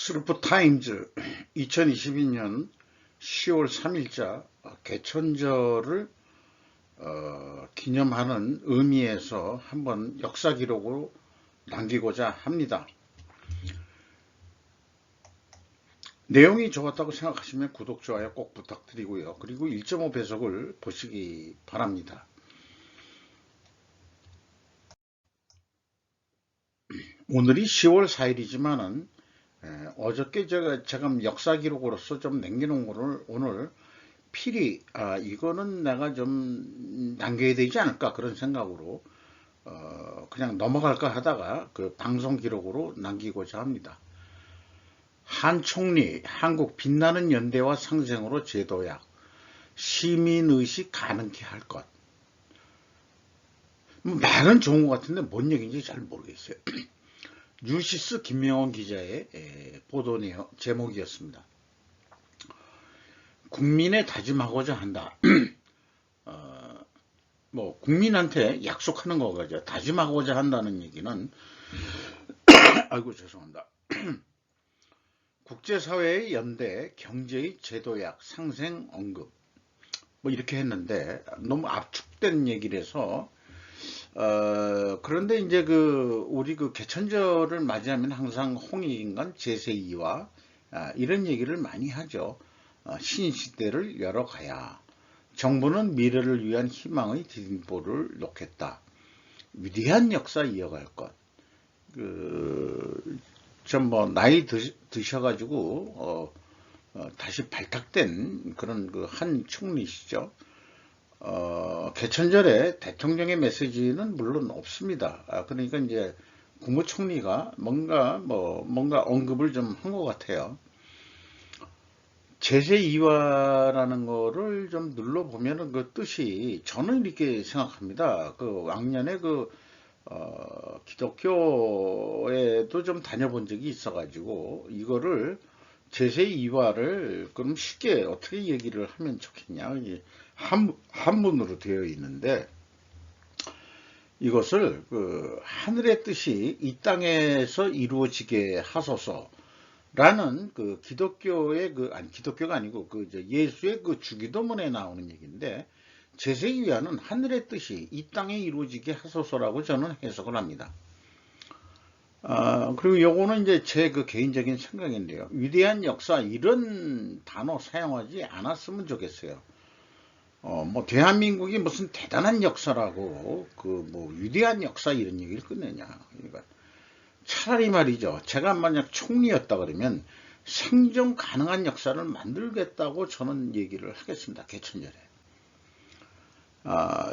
슬프타임즈 2022년 10월 3일자 개천절을 기념하는 의미에서 한번 역사 기록으로 남기고자 합니다. 내용이 좋았다고 생각하시면 구독, 좋아요 꼭 부탁드리고요. 그리고 1.5배속을 보시기 바랍니다. 오늘이 10월 4일이지만은 어저께 제가 역사 기록으로서 좀 남겨놓은 거를 오늘 필히 이거는 내가 좀 남겨야 되지 않을까 그런 생각으로 그냥 넘어갈까 하다가 그 방송 기록으로 남기고자 합니다. 한 총리 한국 빛나는 연대와 상생으로 제도약 시민의식 가능케 할 것. 말은 좋은 것 같은데 뭔 얘기인지 잘 모르겠어요. 뉴시스 김명원 기자의 보도 내용 제목이었습니다. 국민에 다짐하고자 한다. 뭐 국민한테 약속하는 거죠. 다짐하고자 한다는 얘기는 아이고 죄송합니다. 국제사회의 연대, 경제의 제도약, 상생 언급 뭐 이렇게 했는데 너무 압축된 얘기를 해서 그런데 이제 우리 개천절을 맞이하면 항상 홍익인간 제세이와 이런 얘기를 많이 하죠. 신시대를 열어가야 정부는 미래를 위한 희망의 디딤돌을 놓겠다. 위대한 역사 이어갈 것. 좀 나이 드셔가지고 다시 발탁된 그런 한 총리시죠. 개천절에 대통령의 메시지는 물론 없습니다. 그러니까 이제 국무총리가 뭔가 언급을 좀 한 것 같아요. 제세2와라는 거를 좀 눌러보면은 그 뜻이 저는 이렇게 생각합니다. 왕년에 기독교에도 좀 다녀본 적이 있어가지고 이거를 제세2와를 그럼 쉽게 어떻게 얘기를 하면 좋겠냐. 한문으로 되어 있는데 이것을 하늘의 뜻이 이 땅에서 이루어지게 하소서라는 기독교의 기독교가 아니고 예수의 주기도문에 나오는 얘기인데 제세위와는 하늘의 뜻이 이 땅에 이루어지게 하소서라고 저는 해석을 합니다. 그리고 요거는 이제 제 개인적인 생각인데요. 위대한 역사 이런 단어 사용하지 않았으면 좋겠어요. 대한민국이 무슨 대단한 역사라고 위대한 역사 이런 얘기를 끝내냐. 그러니까 차라리 말이죠. 제가 만약 총리였다 그러면 생존 가능한 역사를 만들겠다고 저는 얘기를 하겠습니다. 개천절에.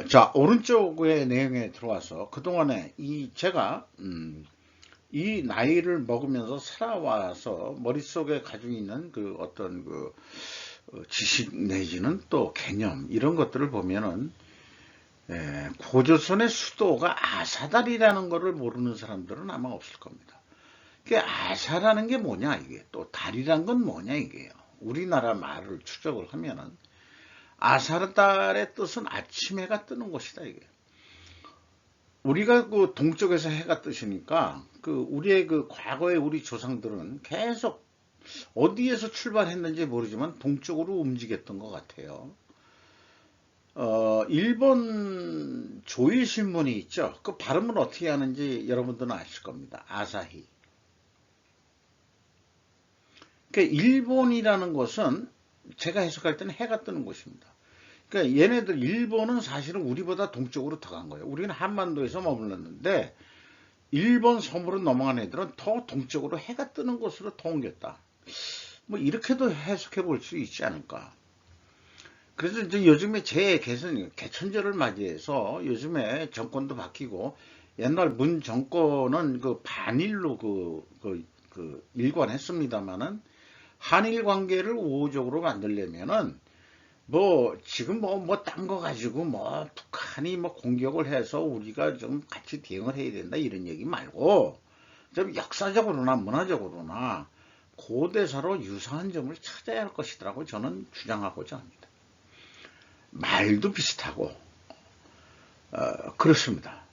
자, 오른쪽의 내용에 들어와서 그동안에 제가 이 나이를 먹으면서 살아와서 머릿속에 가지고 있는 어떤 지식 내지는 또 개념 이런 것들을 보면은 고조선의 수도가 아사달이라는 것을 모르는 사람들은 아마 없을 겁니다. 아사라는 게 뭐냐 이게 또 달이란 건 뭐냐 이게요. 우리나라 말을 추적을 하면은 아사달의 뜻은 아침 해가 뜨는 곳이다 이게. 우리가 동쪽에서 해가 뜨시니까 우리의 과거의 우리 조상들은 계속 어디에서 출발했는지 모르지만 동쪽으로 움직였던 것 같아요. 일본 조일신문이 있죠. 그 발음을 어떻게 하는지 여러분들은 아실 겁니다. 아사히. 일본이라는 것은 제가 해석할 때는 해가 뜨는 곳입니다. 얘네들 일본은 사실은 우리보다 동쪽으로 더 간 거예요. 우리는 한반도에서 머물렀는데 일본 섬으로 넘어간 애들은 더 동쪽으로 해가 뜨는 곳으로 더 옮겼다. 이렇게도 해석해 볼 수 있지 않을까. 그래서 이제 요즘에 개천절을 맞이해서 요즘에 정권도 바뀌고 옛날 문 정권은 반일로 일관했습니다만은 한일 관계를 우호적으로 만들려면은 지금 딴 거 가지고 북한이 공격을 해서 우리가 좀 같이 대응을 해야 된다 이런 얘기 말고 좀 역사적으로나 문화적으로나 고대사로 유사한 점을 찾아야 할 것이라고 저는 주장하고자 합니다. 말도 비슷하고 그렇습니다.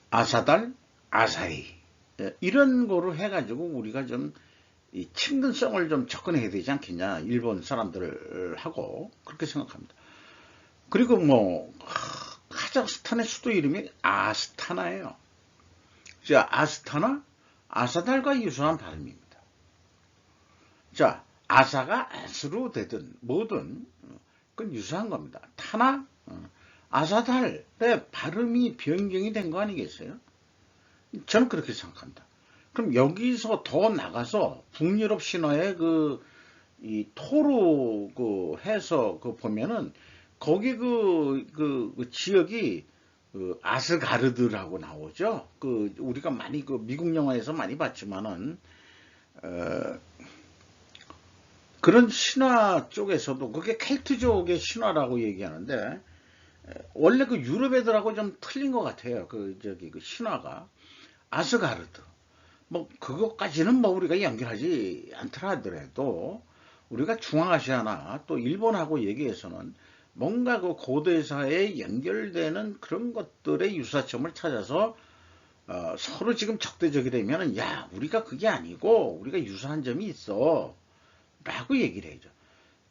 아사달, 아사히 이런 거로 해가지고 우리가 좀 이 친근성을 좀 접근해야 되지 않겠냐, 일본 사람들하고 그렇게 생각합니다. 그리고 뭐 카자흐스탄의 수도 이름이 아스타나예요. 자, 아스타나, 아사달과 유사한 발음입니다. 자, 아사가 아스로 되든 뭐든 그건 유사한 겁니다. 타나, 아사달의 발음이 변경이 된 거 아니겠어요? 저는 그렇게 생각합니다. 그럼 여기서 더 나가서 북유럽 신화의 이 토르 해서 보면은 거기 그 지역이 아스가르드라고 나오죠. 우리가 많이 미국 영화에서 많이 봤지만은 어, 그런 신화 쪽에서도 그게 켈트족의 신화라고 얘기하는데 원래 유럽 애들하고 좀 틀린 것 같아요. 그 신화가 아스가르드. 뭐 그것까지는 뭐 우리가 연결하지 않더라 하더라도 우리가 중앙아시아나 또 일본하고 얘기해서는 뭔가 고대사에 연결되는 그런 것들의 유사점을 찾아서 서로 지금 적대적이라면은 야 우리가 그게 아니고 우리가 유사한 점이 있어 라고 얘기를 해야죠.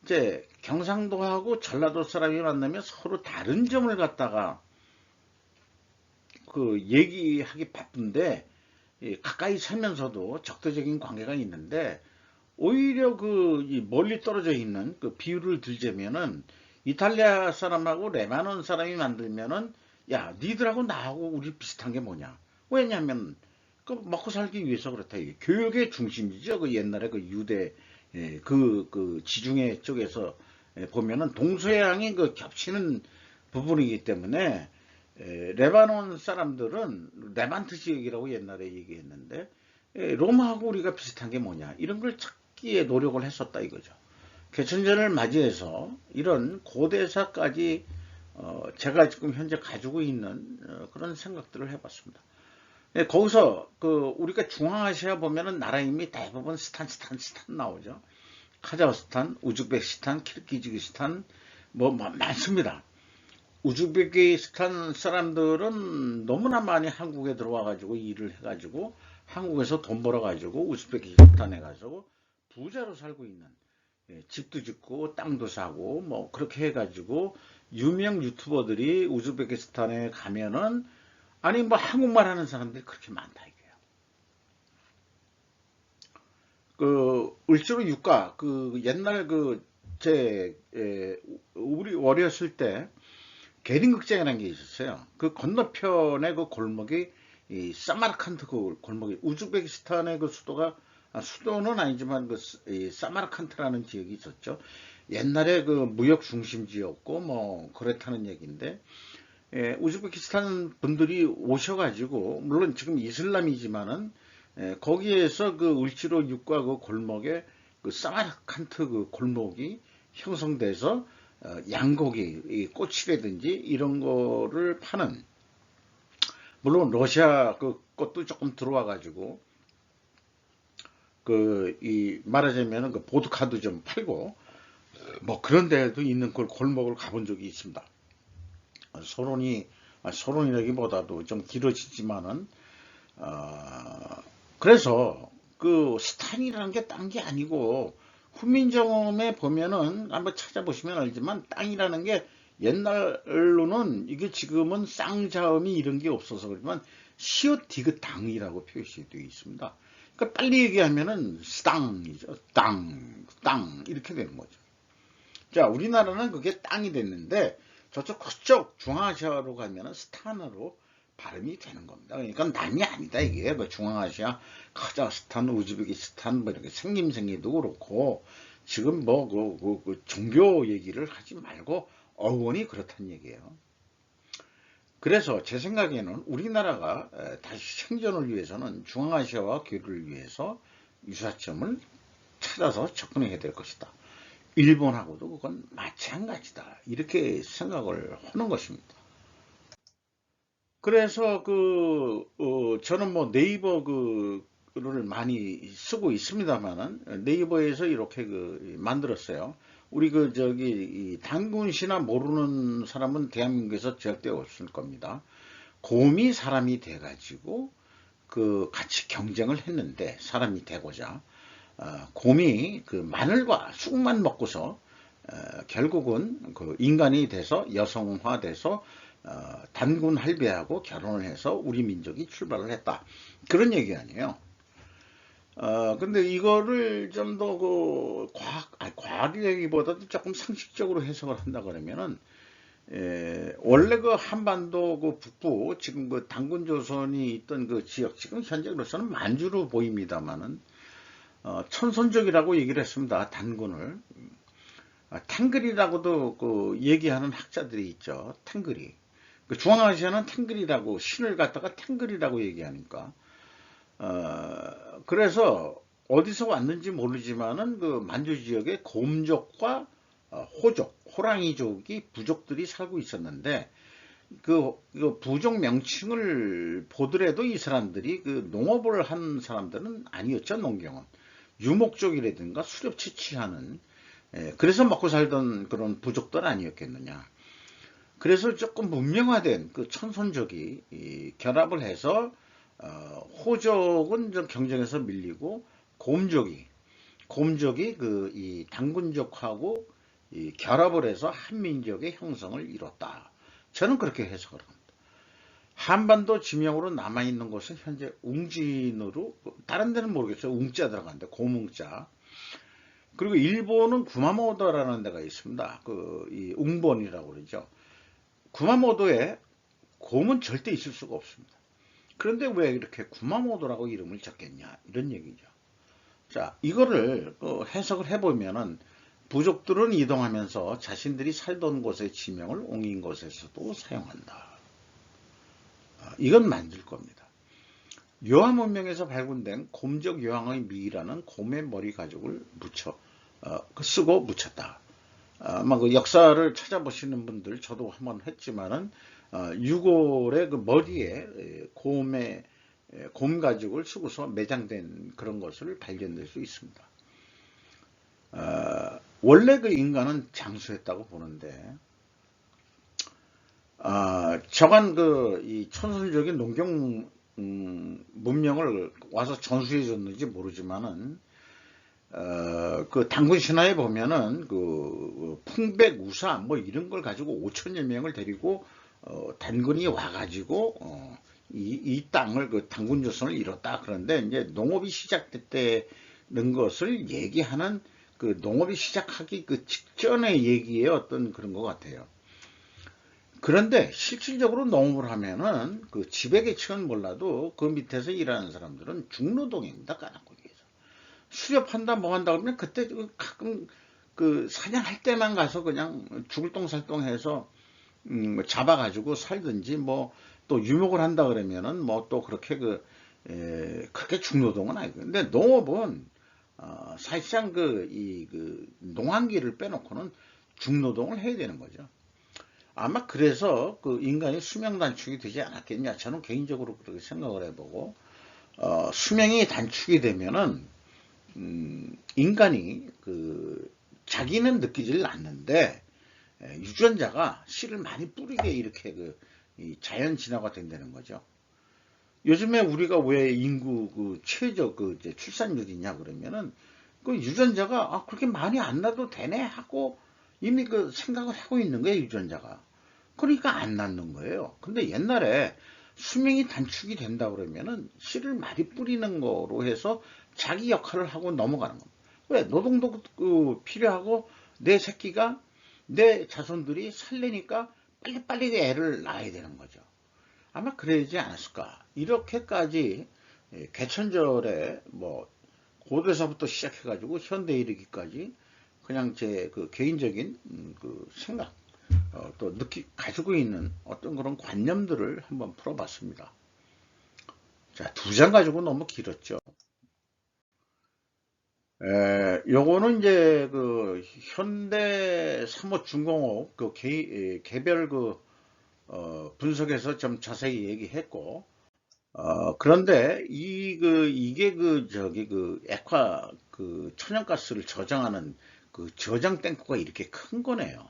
이제 경상도하고 전라도 사람이 만나면 서로 다른 점을 갖다가 얘기하기 바쁜데 가까이 살면서도 적대적인 관계가 있는데 오히려 멀리 떨어져 있는 비유를 들자면은 이탈리아 사람하고 레바논 사람이 만들면은 야 니들하고 나하고 우리 비슷한 게 뭐냐, 왜냐면 먹고 살기 위해서 그렇다. 교육의 중심이죠. 옛날에 유대 지중해 쪽에서 보면은 동서양이 겹치는 부분이기 때문에 레바논 사람들은 레반트 지역이라고 옛날에 얘기했는데 로마하고 우리가 비슷한 게 뭐냐 이런 걸 찾기에 노력을 했었다 이거죠. 개천절을 맞이해서 이런 고대사까지 제가 지금 현재 가지고 있는 그런 생각들을 해봤습니다. 거기서 우리가 중앙아시아 보면은 나라 이름이 대부분 스탄 나오죠. 카자흐스탄, 우즈베키스탄, 키르기즈스탄 뭐 많습니다. 우즈베키스탄 사람들은 너무나 많이 한국에 들어와가지고 일을 해가지고 한국에서 돈 벌어가지고 우즈베키스탄에 가서 부자로 살고 있는, 집도 짓고 땅도 사고 뭐 그렇게 해가지고 유명 유튜버들이 우즈베키스탄에 가면은 아니 뭐 한국말 하는 사람들이 그렇게 많다 이게요. 을지로 육가 옛날 우리 어렸을 때 계림극장이라는 게 있었어요. 그 건너편에 골목이 이 사마르칸트 골목이 우즈베키스탄의 수도는 아니지만 이 사마르칸트라는 지역이 있었죠. 옛날에 무역 중심지였고 뭐 그렇다는 얘기인데 우즈베키스탄 분들이 오셔가지고 물론 지금 이슬람이지만은 거기에서 을지로 육가 골목에 사마르칸트 골목이 형성돼서 양고기, 꽃이라든지 이런 거를 파는, 물론 러시아 것도 조금 들어와가지고 말하자면 보드카도 좀 팔고 뭐 그런 데도 있는 골목을 가본 적이 있습니다. 소론이라기보다도 좀 길어지지만은 그래서 스탄이라는 게 딴 게 아니고 훈민정음에 보면은 한번 찾아보시면 알지만 땅이라는 게 옛날로는 이게 지금은 쌍자음이 이런 게 없어서 그렇지만 시옷 디귿 당이라고 표시 되어 있습니다. 그러니까 빨리 얘기하면은 땅이죠. 땅 이렇게 되는 거죠. 자, 우리나라는 그게 땅이 됐는데 그쪽 중앙아시아로 가면은 스탄으로 발음이 되는 겁니다. 그러니까 남이 아니다 이게. 중앙아시아, 카자흐스탄, 우즈베키스탄 뭐 이렇게 생김생이도 그렇고 지금 뭐 종교 얘기를 하지 말고 어원이 그렇다는 얘기예요. 그래서 제 생각에는 우리나라가 다시 생존을 위해서는 중앙아시아와 교류를 위해서 유사점을 찾아서 접근해야 될 것이다. 일본하고도 그건 마찬가지다. 이렇게 생각을 하는 것입니다. 그래서 저는 뭐 네이버를 많이 쓰고 있습니다만은 네이버에서 이렇게 만들었어요. 우리 단군시나 모르는 사람은 대한민국에서 절대 없을 겁니다. 곰이 사람이 돼가지고 그 같이 경쟁을 했는데 사람이 되고자 곰이 그 마늘과 쑥만 먹고서 결국은 그 인간이 돼서 여성화돼서 단군 할배하고 결혼을 해서 우리 민족이 출발을 했다. 그런 얘기 아니에요. 근데 이거를 좀 더 그 과학이라기보다도 조금 상식적으로 해석을 한다 그러면은, 원래 그 한반도 그 북부, 지금 그 단군 조선이 있던 그 지역, 지금 현재로서는 만주로 보입니다만은, 천손족이라고 얘기를 했습니다. 단군을. 탱글이라고도 그 얘기하는 학자들이 있죠. 탱글이. 그 중앙아시아는 탱글이라고, 신을 갖다가 탱글이라고 얘기하니까. 그래서 어디서 왔는지 모르지만은 그 만주 지역에 곰족과 호족, 호랑이족이 부족들이 살고 있었는데 그 부족 명칭을 보더라도 이 사람들이 그 농업을 한 사람들은 아니었죠. 농경은 유목족이라든가 수렵 채취하는, 그래서 먹고 살던 그런 부족들 아니었겠느냐. 그래서 조금 문명화된 그 천손족이 결합을 해서 호족은 좀 경쟁에서 밀리고 곰족이 그 이 단군족하고 이 결합을 해서 한민족의 형성을 이뤘다. 저는 그렇게 해석을 합니다. 한반도 지명으로 남아있는 곳은 현재 웅진으로, 다른 데는 모르겠어요. 웅자 들어간데, 곰웅자. 그리고 일본은 구마모토라는 데가 있습니다. 그 이 웅본이라고 그러죠. 구마모토에 곰은 절대 있을 수가 없습니다. 그런데 왜 이렇게 구마모토라고 이름을 적겠냐, 이런 얘기죠. 자, 이거를 해석을 해보면은 부족들은 이동하면서 자신들이 살던 곳의 지명을 옮긴 곳에서도 사용한다. 이건 만들 겁니다. 요한 문명에서 발굴된 곰적 요항의 미라는 곰의 머리 가죽을 쓰고 묻혔다. 아마 그 역사를 찾아보시는 분들, 저도 한번 했지만은 유골의 그 머리에 곰 가죽을 쓰고서 매장된 그런 것을 발견될 수 있습니다. 원래 그 인간은 장수했다고 보는데, 저간 이 천선적인 농경 문명을 와서 전수해 줬는지 모르지만은, 그 단군 신화에 보면은 그 풍백 우사 뭐 이런 걸 가지고 5천여 명을 데리고 단군이 와가지고 이 땅을, 그 단군 조선을 이뤘다. 그런데 이제 농업이 시작됐다는 것을 얘기하는, 그 농업이 시작하기 그 직전의 얘기의 어떤 그런 것 같아요. 그런데 실질적으로 농업을 하면은 그 지배계층은 몰라도 그 밑에서 일하는 사람들은 중노동입니다. 까나꾸기에서 수렵한다 뭐 한다 그러면 그때 가끔 그 사냥할 때만 가서 그냥 죽을 똥살똥 해서 잡아가지고 살든지, 뭐 또 유목을 한다 그러면은 뭐 또 그렇게 그렇게 중노동은 아니고. 근데 농업은 사실상 그 농한기를 빼놓고는 중노동을 해야 되는 거죠. 아마 그래서 그 인간이 수명 단축이 되지 않았겠냐. 저는 개인적으로 그렇게 생각을 해보고, 수명이 단축이 되면은 인간이 그 자기는 느끼질 않는데 유전자가 씨를 많이 뿌리게 이렇게 이 자연 진화가 된다는 거죠. 요즘에 우리가 왜 인구 최저 이제 출산율이냐 그러면은 그 유전자가 그렇게 많이 안 나도 되네 하고 이미 그 생각을 하고 있는 거예요, 유전자가. 그러니까 안 낳는 거예요. 근데 옛날에 수명이 단축이 된다 그러면은 씨를 많이 뿌리는 거로 해서 자기 역할을 하고 넘어가는 겁니다. 왜? 노동도 필요하고 내 자손들이 살려니까 빨리빨리 애를 낳아야 되는 거죠. 아마 그러지 않았을까. 이렇게까지 개천절에 뭐 고대사부터 시작해가지고 현대에 이르기까지 그냥 제 그 개인적인 그 생각, 또 가지고 있는 어떤 그런 관념들을 한번 풀어봤습니다. 자, 2장 가지고 너무 길었죠. 요거는 이제 그 현대 삼호 중공업 개별 분석에서 좀 자세히 얘기했고, 그런데 이게 액화 천연가스를 저장하는 그 저장 탱크가 이렇게 큰 거네요.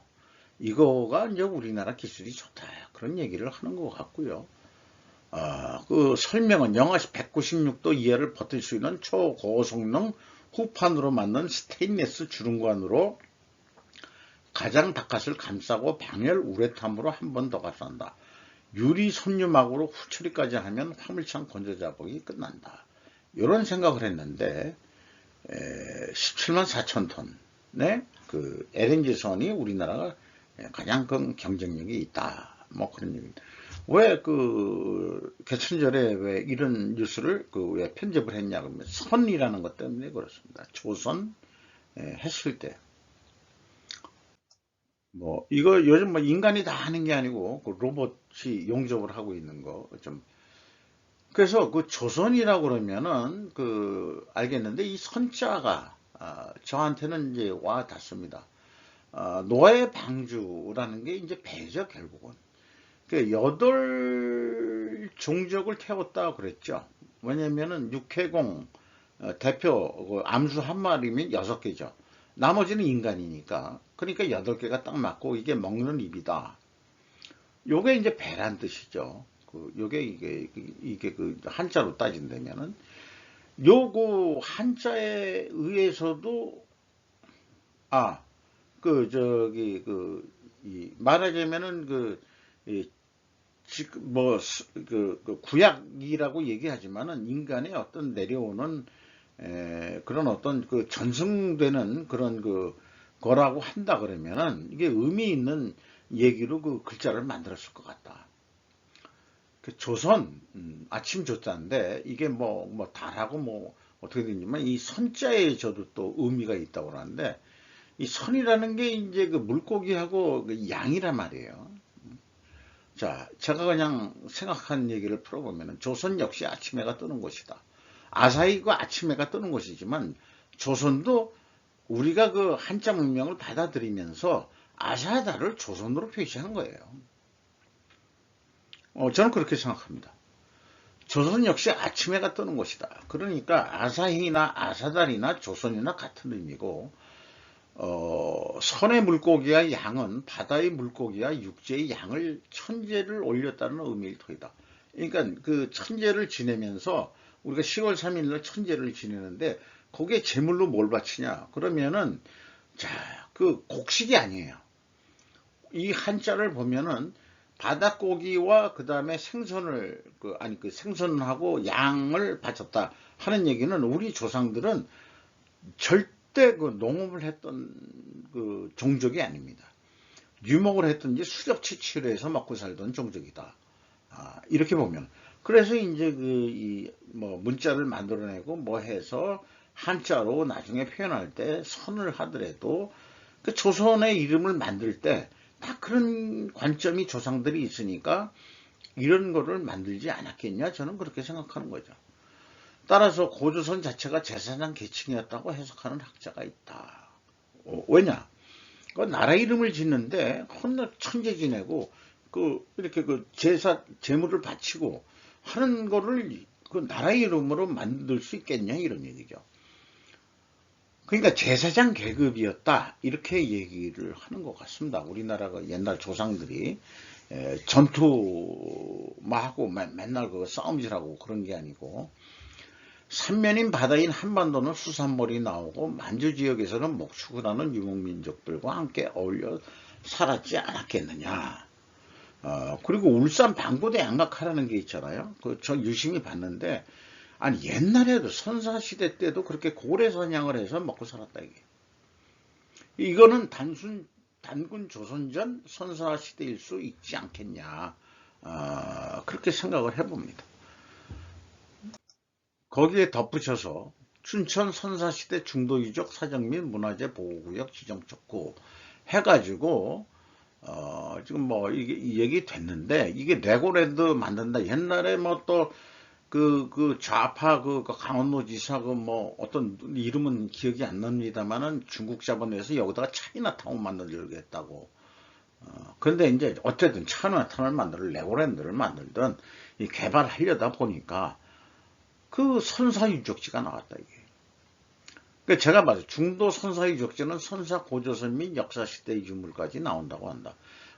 이거가 이제 우리나라 기술이 좋다. 그런 얘기를 하는 것 같고요. 그 설명은 영하 196도 이하를 버틸 수 있는 초고성능 후판으로 만든 스테인리스 주름관으로 가장 바깥을 감싸고 방열 우레탄으로 한 번 더 감싼다. 유리 섬유막으로 후처리까지 하면 화물차 건조 작업이 끝난다. 이런 생각을 했는데 17만 4천 톤의 그 LNG선이 우리나라가 가장 큰 경쟁력이 있다. 뭐 그런 얘기입니다. 왜 그 개천절에 왜 이런 뉴스를 그 왜 편집을 했냐 그러면 선이라는 것 때문에 그렇습니다. 조선 했을 때 뭐 이거 요즘 뭐 인간이 다 하는 게 아니고 그 로봇이 용접을 하고 있는 거 좀 그래서 그 조선이라고 그러면은 그 알겠는데 이 선자가 저한테는 이제 와 닿습니다. 노아의 방주라는 게 이제 배죠 결국은. 그 8종족을 태웠다 그랬죠. 왜냐면은 육해공 대표 그 암수 한 마리면 6개죠. 나머지는 인간이니까. 그러니까 8개가 딱 맞고 이게 먹는 입이다. 요게 이제 배란 뜻이죠. 요게 이게 그 한자로 따진다면은 요거 한자에 의해서도 말하자면은 지금 그 구약이라고 얘기하지만은 인간의 어떤 내려오는 그런 어떤 그 전승되는 그런 그 거라고 한다 그러면은 이게 의미 있는 얘기로 그 글자를 만들었을 것 같다. 그 조선 아침 조자인데 이게 뭐 달하고 뭐 어떻게 되냐면 이 선자에 저도 또 의미가 있다고 하는데 이 선이라는 게 이제 그 물고기하고 그 양이란 말이에요. 자, 제가 그냥 생각한 얘기를 풀어보면 조선 역시 아침해가 뜨는 곳이다. 아사히가 아침해가 뜨는 곳이지만 조선도 우리가 그 한자 문명을 받아들이면서 아사다를 조선으로 표시한 거예요. 저는 그렇게 생각합니다. 조선 역시 아침해가 뜨는 곳이다. 그러니까 아사히나 아사달이나 조선이나 같은 의미고 선의 물고기와 양은 바다의 물고기와 육지의 양을 천재를 올렸다는 의미일 터이다. 그러니까 그 천재를 지내면서 우리가 10월 3일날 천재를 지내는데 거기에 제물로 뭘 바치냐 그러면은 자, 그 곡식이 아니에요. 이 한자를 보면은 바닷고기와 그 다음에 생선을 그 생선하고 양을 바쳤다 하는 얘기는 우리 조상들은 절대 그 농업을 했던 그 종족이 아닙니다. 유목을 했든지 수렵치치를 해서 먹고 살던 종족이다. 이렇게 보면 그래서 이제 뭐 문자를 만들어내고 뭐 해서 한자로 나중에 표현할 때 선을 하더라도 그 조선의 이름을 만들 때 다 그런 관점이 조상들이 있으니까 이런 거를 만들지 않았겠냐 저는 그렇게 생각하는 거죠. 따라서 고조선 자체가 제사장 계층이었다고 해석하는 학자가 있다. 왜냐? 그 나라 이름을 짓는데 혼자 천재 지내고 이렇게 제물을 바치고 하는 거를 그 나라 이름으로 만들 수 있겠냐 이런 얘기죠. 그러니까 제사장 계급이었다 이렇게 얘기를 하는 것 같습니다. 우리나라가 옛날 조상들이 전투만 하고 맨날 그 싸움질하고 그런 게 아니고 삼면인 바다인 한반도는 수산물이 나오고 만주 지역에서는 목축을 하는 유목민족들과 함께 어울려 살았지 않았겠느냐. 그리고 울산 방고대 양각하라는 게 있잖아요. 저 유심히 봤는데 아니 옛날에도 선사시대 때도 그렇게 고래선양을 해서 먹고 살았다 이게. 이거는 단군 조선전 선사시대일 수 있지 않겠냐. 그렇게 생각을 해봅니다. 거기에 덧붙여서 춘천 선사시대 중도유적 사정 및 문화재 보호구역 지정 촉구 해가지고 지금 뭐 이게 얘기 됐는데 이게 레고랜드 만든다. 옛날에 뭐 또 그 좌파 그 강원도지사 뭐 어떤 이름은 기억이 안 납니다만은 중국 자본에서 여기다가 차이나타운 만들려고 했다고. 그런데 이제 어쨌든 차이나타운을 만들든 레고랜드를 만들든 이 개발하려다 보니까 그 선사유적지가 나왔다 이게. 그러니까 제가 봐서 중도 선사유적지는 선사 고조선 및 역사시대 유물까지 나온다고 한다.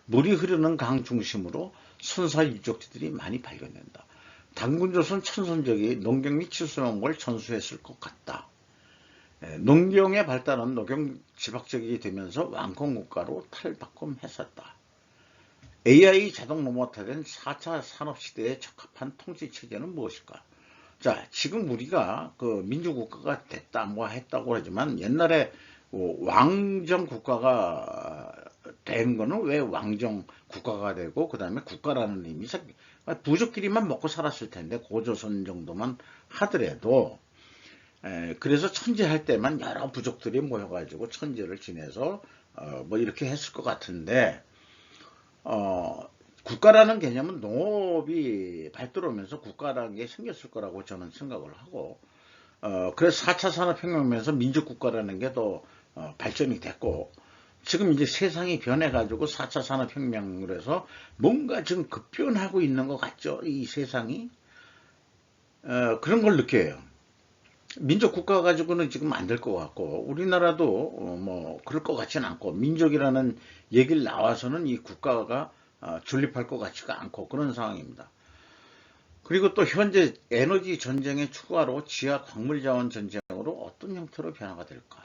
물이 흐르는 강 중심으로 선사유적지들이 많이 발견된다. 단군조선 천선적이 농경 및 치수목을 전수했을 것 같다. 농경의 발달은 농경 지박적이 되면서 왕권국가로 탈바꿈했었다. AI 자동 로봇화된 4차 산업시대에 적합한 통치체제는 무엇일까? 자, 지금 우리가 그 민주국가가 됐다, 뭐 했다고 하지만 옛날에 왕정 국가가 된 거는 왜 왕정 국가가 되고, 그 다음에 국가라는 의미, 부족끼리만 먹고 살았을 텐데, 고조선 정도만 하더라도, 그래서 천지할 때만 여러 부족들이 모여가지고 천지를 지내서, 뭐 이렇게 했을 것 같은데, 국가라는 개념은 농업이 발달하면서 국가라는 게 생겼을 거라고 저는 생각을 하고, 그래서 4차 산업혁명이면서 민주국가라는 게 더 발전이 됐고, 지금 이제 세상이 변해가지고 4차 산업혁명으로 해서 뭔가 지금 급변하고 있는 것 같죠, 이 세상이. 그런 걸 느껴요. 민족국가 가지고는 지금 안 될 것 같고, 우리나라도 뭐 그럴 것 같지는 않고, 민족이라는 얘기를 나와서는 이 국가가 존립할 것 같지가 않고 그런 상황입니다. 그리고 또 현재 에너지 전쟁의 추가로 지하 광물 자원 전쟁으로 어떤 형태로 변화가 될까?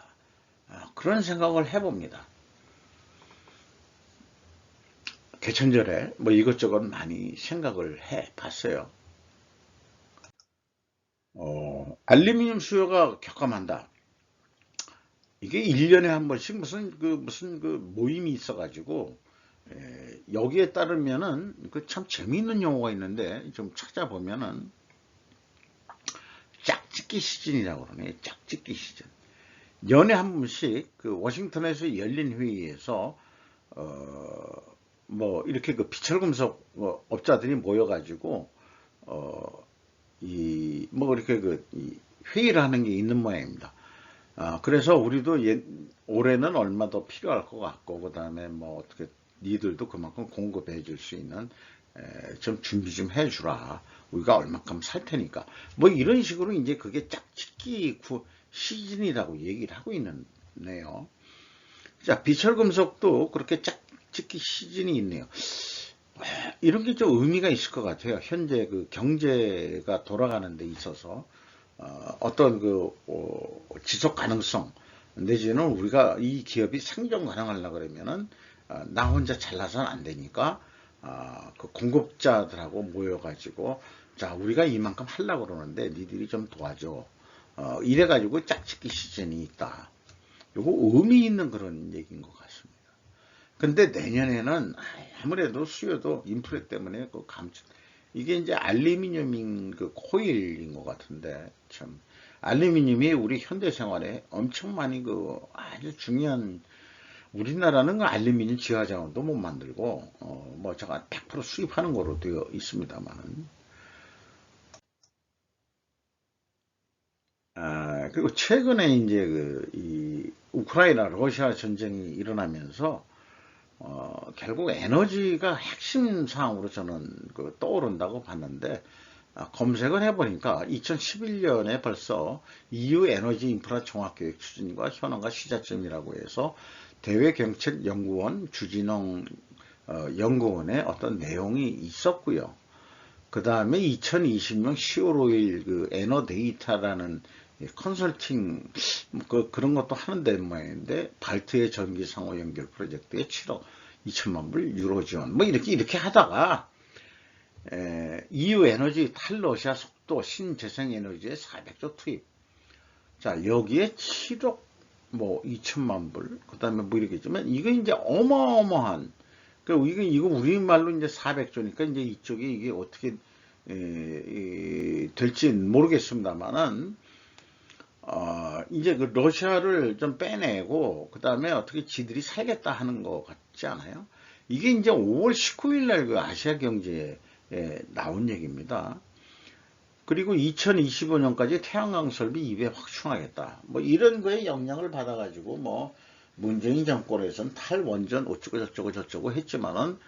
그런 생각을 해봅니다. 개천절에 뭐 이것저것 많이 생각을 해봤어요. 알루미늄 수요가 격감한다. 이게 1년에 한 번씩 무슨 그 모임이 있어가지고, 여기에 따르면은 그 참 재미있는 용어가 있는데 좀 찾아보면은 짝짓기 시즌이라고 그러네. 짝짓기 시즌. 연에 한 번씩 그 워싱턴에서 열린 회의에서 뭐 이렇게 그 비철금속 업자들이 모여가지고 이 뭐 이렇게 이 회의를 하는 게 있는 모양입니다. 그래서 우리도 올해는 얼마 더 필요할 것 같고, 그 다음에 뭐 어떻게 니들도 그만큼 공급해 줄 수 있는 좀 준비 좀 해주라. 우리가 얼마큼 살 테니까. 뭐 이런 식으로 이제 그게 짝짓기 시즌이라고 얘기를 하고 있네요. 자, 비철금속도 그렇게 짝짓기 시즌이 있네요. 이런 게 좀 의미가 있을 것 같아요. 현재 그 경제가 돌아가는 데 있어서 어떤 그 지속 가능성 내지는 우리가 이 기업이 생존 가능하려고 그러면은 나 혼자 잘나서는 안 되니까 그 공급자들하고 모여가지고 자 우리가 이만큼 하려고 그러는데 니들이 좀 도와줘. 이래가지고 짝짓기 시즌이 있다. 요거 의미 있는 그런 얘기인 것 같습니다. 근데 내년에는 아무래도 수요도 인플레 때문에 그 이게 이제 알루미늄인 그 코일인 것 같은데 참 알루미늄이 우리 현대 생활에 엄청 많이 그 아주 중요한 우리나라는 그 알루미늄 지하 자원도 못 만들고 뭐 제가 100% 수입하는 거로 되어 있습니다만은 그리고 최근에 이제 이 우크라이나 러시아 전쟁이 일어나면서 결국 에너지가 핵심 사항으로 저는 그 떠오른다고 봤는데 검색을 해보니까 2011년에 벌써 EU 에너지 인프라 종합계획 추진과 현황과 시작점이라고 해서 대외경책연구원 주진홍 연구원의 어떤 내용이 있었고요. 그 다음에 2020년 10월 5일 그 에너데이터라는 컨설팅 그런 것도 하는 모양인데 발트해 전기 상호 연결 프로젝트에 7억 2천만 불 유로 지원 뭐 이렇게 하다가 EU 에너지 탈러시아 속도 신재생에너지에 400조 투입. 자 여기에 7억 뭐 2천만 불. 그다음에 뭐 이렇겠지만 이거 이제 어마어마한. 그러니까 이거 우리말로 이제 400조니까 이제 이쪽에 이게 어떻게 될지 모르겠습니다만은 이제 그 러시아를 좀 빼내고 그 다음에 어떻게 지들이 살겠다 하는 것 같지 않아요? 이게 이제 5월 19일 날 그 아시아 경제에 나온 얘기입니다. 그리고 2025년까지 태양광 설비 2배 확충하겠다. 뭐 이런 거에 영향을 받아가지고 뭐 문재인 정권에서는 탈원전 어쩌고 저쩌고 했지만은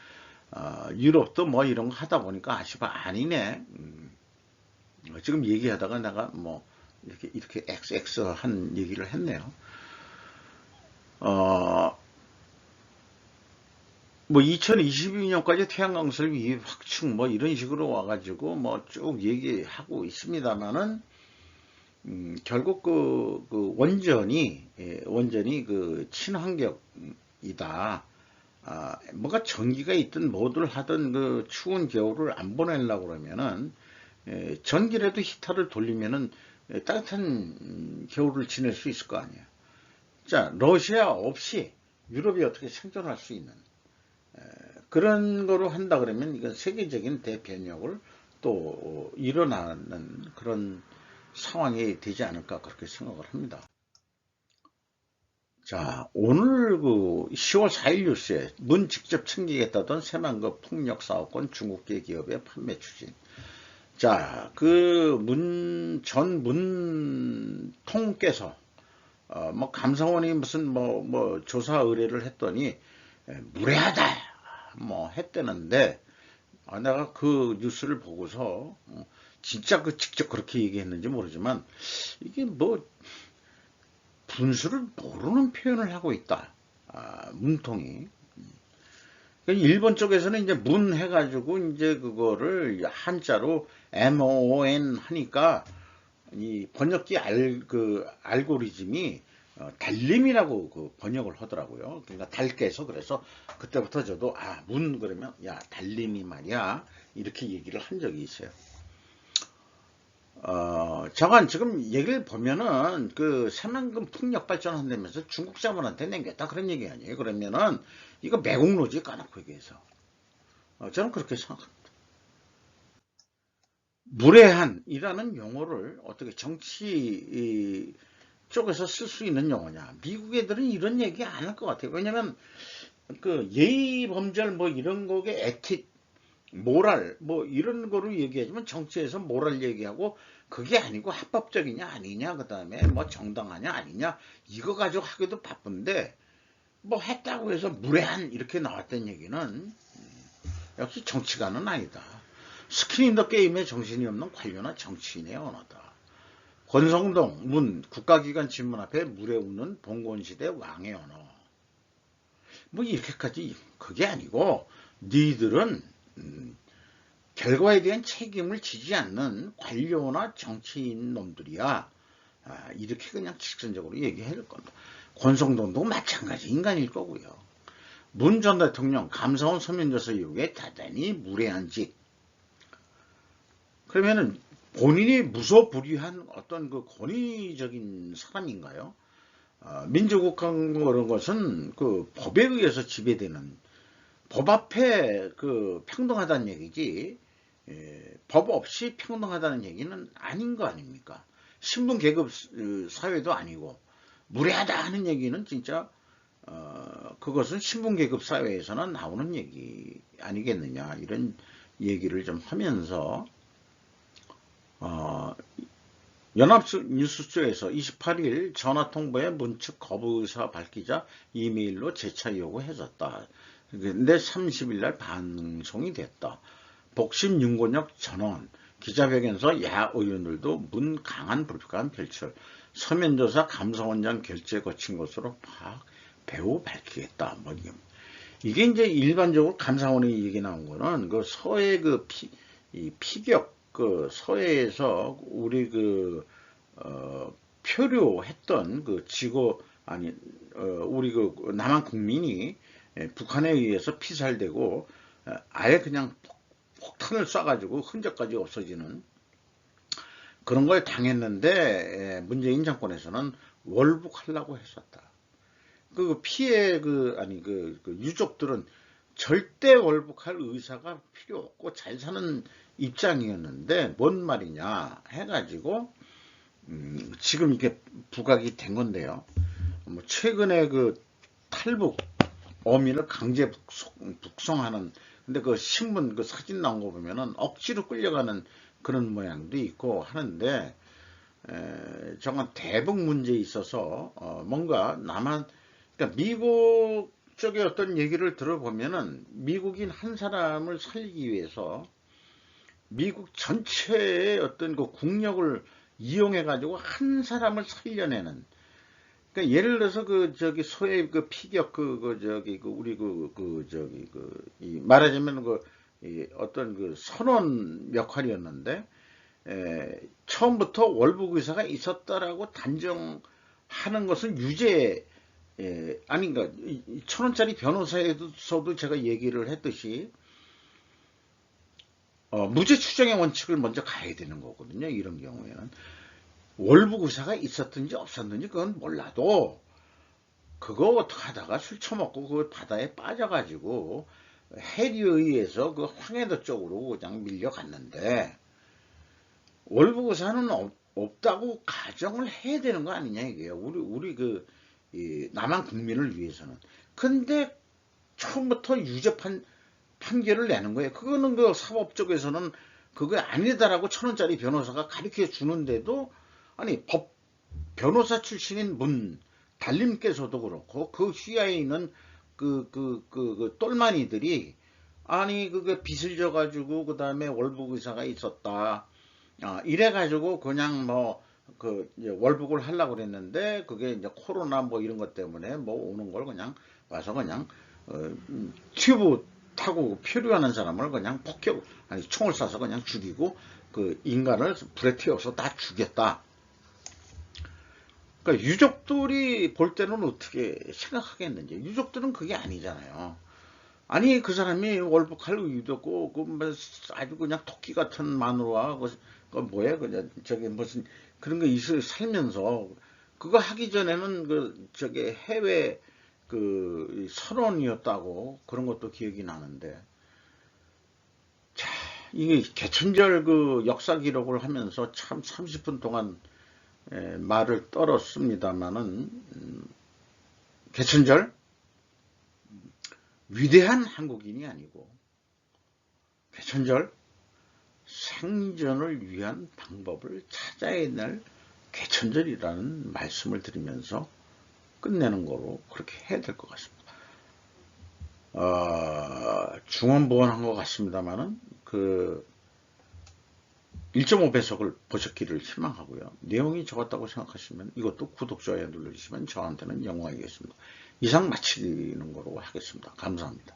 유럽도 뭐 이런 거 하다 보니까 아니네. 지금 얘기하다가 내가 뭐 이렇게 XX 한 얘기를 했네요. 뭐 2022년까지 태양광설 위입 확충 뭐 이런 식으로 와가지고 뭐 쭉 얘기하고 있습니다만은 결국 그 원전이 원전이 그 친환경이다. 뭐가 전기가 있든 뭐들 하든 그 추운 겨울을 안 보내려고 그러면은 전기라도 히터를 돌리면은 따뜻한 겨울을 지낼 수 있을 거 아니에요. 자, 러시아 없이 유럽이 어떻게 생존할 수 있는 그런 거로 한다 그러면 이건 세계적인 대변혁을 또 일어나는 그런 상황이 되지 않을까 그렇게 생각을 합니다. 자, 오늘 그 10월 4일 뉴스에 문 직접 챙기겠다던 새만금 풍력사업권 중국계 기업의 판매 추진. 자, 그 전 문통께서 뭐 감사원이 무슨 뭐 조사 의뢰를 했더니 무례하다 뭐 했다는데 내가 그 뉴스를 보고서 진짜 그 직접 그렇게 얘기했는지 모르지만 이게 뭐 분수를 모르는 표현을 하고 있다. 문통이. 일본 쪽에서는 이제 문 해가지고 이제 그거를 한자로 MON 하니까 이 번역기 그 알고리즘이 달림이라고 그 번역을 하더라고요. 그러니까 달깨서 그래서 그때부터 저도 문 그러면 야 달림이 말이야 이렇게 얘기를 한 적이 있어요. 저건 지금 얘기를 보면은 그 새만금 풍력 발전한다면서 중국 자본한테 남겼다 그런 얘기 아니에요. 그러면은 이거 매국노지 까놓고 얘기해서 저는 그렇게 생각합니다. 무례한이라는 용어를 어떻게 정치 쪽에서 쓸 수 있는 용어냐? 미국 애들은 이런 얘기 안 할 것 같아요. 왜냐면 그 예의 범절 뭐 이런 거에 에틱 모랄 뭐 이런 거로 얘기하지만 정치에서 모랄 얘기하고 그게 아니고 합법적이냐 아니냐 그 다음에 뭐 정당하냐 아니냐 이거 가지고 하기도 바쁜데 뭐 했다고 해서 무례한 이렇게 나왔던 얘기는 역시 정치가는 아니다. 스킨 인더 게임에 정신이 없는 관료나 정치인의 언어다. 권성동 문 국가기관 질문 앞에 물에 웃는 봉건시대 왕의 언어. 뭐 이렇게까지 그게 아니고 니들은 결과에 대한 책임을 지지 않는 관료나 정치인 놈들이야. 이렇게 그냥 직선적으로 얘기해야 될 겁니다. 권성동도 마찬가지 인간일 거고요. 문 전 대통령 감사원 서면조사 이후에 대단히 무례한 짓. 그러면은 본인이 무소불위한 어떤 그 권위적인 사람인가요? 민주국가는 그런 것은 그 법에 의해서 지배되는 법 앞에 그 평등하다는 얘기지 법 없이 평등하다는 얘기는 아닌 거 아닙니까? 신분 계급 사회도 아니고 무례하다 하는 얘기는 진짜 그것은 신분 계급 사회에서는 나오는 얘기 아니겠느냐 이런 얘기를 좀 하면서 연합뉴스 쪽에서 28일 전화통보에 문측 거부 의사 밝히자 이메일로 재차 요구해줬다. 근데 30일 날 방송이 됐다. 복심 윤건혁 전원 기자회견에서 야 의원들도 문 강한 불쾌한 별철 서면조사 감사원장 결재 거친 것으로 배우 밝히겠다. 뭐 이게 이제 일반적으로 감사원의 얘기 나온 거는 그 서해 그 피격 그 서해에서 우리 그 표류했던 그 우리 그 남한 국민이 북한에 의해서 피살되고 아예 그냥 폭탄을 쏴가지고 흔적까지 없어지는 그런 걸 당했는데 문재인 정권에서는 월북하려고 했었다. 그 피해 그 유족들은 절대 월북할 의사가 필요 없고 잘 사는 입장이었는데 뭔 말이냐 해가지고 지금 이게 부각이 된 건데요. 뭐 최근에 그 탈북 어민을 강제 북송하는 근데 그 신문 그 사진 나온 거 보면은 억지로 끌려가는 그런 모양도 있고 하는데 정말 대북 문제에 있어서 뭔가 그러니까 미국 쪽의 어떤 얘기를 들어보면은 미국인 한 사람을 살리기 위해서 미국 전체의 어떤 그 국력을 이용해 가지고 한 사람을 살려내는 그러니까 예를 들어서 소의 피격 우리 이 말하자면 이 어떤 선언 역할이었는데, 처음부터 월북의사가 있었다라고 단정하는 것은 유죄, 아닌가. 1,000원짜리 변호사에서도 제가 얘기를 했듯이, 무죄 추정의 원칙을 먼저 가야 되는 거거든요. 이런 경우에는. 월북의사가 있었든지 없었는지 그건 몰라도, 그거 어떻게 하다가 술 처먹고 그 바다에 빠져가지고 해류에 의해서 그 황해도 쪽으로 그냥 밀려갔는데, 월북의사는 없다고 가정을 해야 되는 거 아니냐 이게요. 우리 이 남한 국민을 위해서는. 근데 처음부터 유죄 판결을 내는 거예요. 그거는 사법 쪽에서는 그게 아니다라고 1,000원짜리 변호사가 가르쳐 주는데도, 아니 변호사 출신인 달님께서도 그렇고 그 휘하에 있는 똘마니들이, 아니 그게 빚을 져가지고 그 다음에 월북의사가 있었다, 이래가지고 그냥 이제 월북을 하려고 그랬는데, 그게 이제 코로나 이런 것 때문에 오는 걸 그냥 와서 그냥 튜브 타고 표류하는 사람을 그냥 총을 쏴서 그냥 죽이고 그 인간을 불에 태워서 다 죽였다. 그러니까 유족들이 볼 때는 어떻게 생각하겠는지. 유족들은 그게 아니잖아요. 아니 그 사람이 월북할 의도도 없고 아주 그냥 토끼 같은 마누라 뭐야 그냥 무슨 그런 거 살면서 그거 하기 전에는 해외 선언이었다고 그런 것도 기억이 나는데, 자 이게 개천절 역사 기록을 하면서 참 30분 동안 말을 떨었습니다마는, 개천절 위대한 한국인이 아니고 개천절 생존을 위한 방법을 찾아야 될 개천절이라는 말씀을 드리면서 끝내는 거로 그렇게 해야 될 것 같습니다. 중언부언한 것 같습니다만은 1.5배속을 보셨기를 희망하고요. 내용이 좋았다고 생각하시면 이것도 구독, 좋아요 눌러주시면 저한테는 영광이겠습니다. 이상 마치는 거로 하겠습니다. 감사합니다.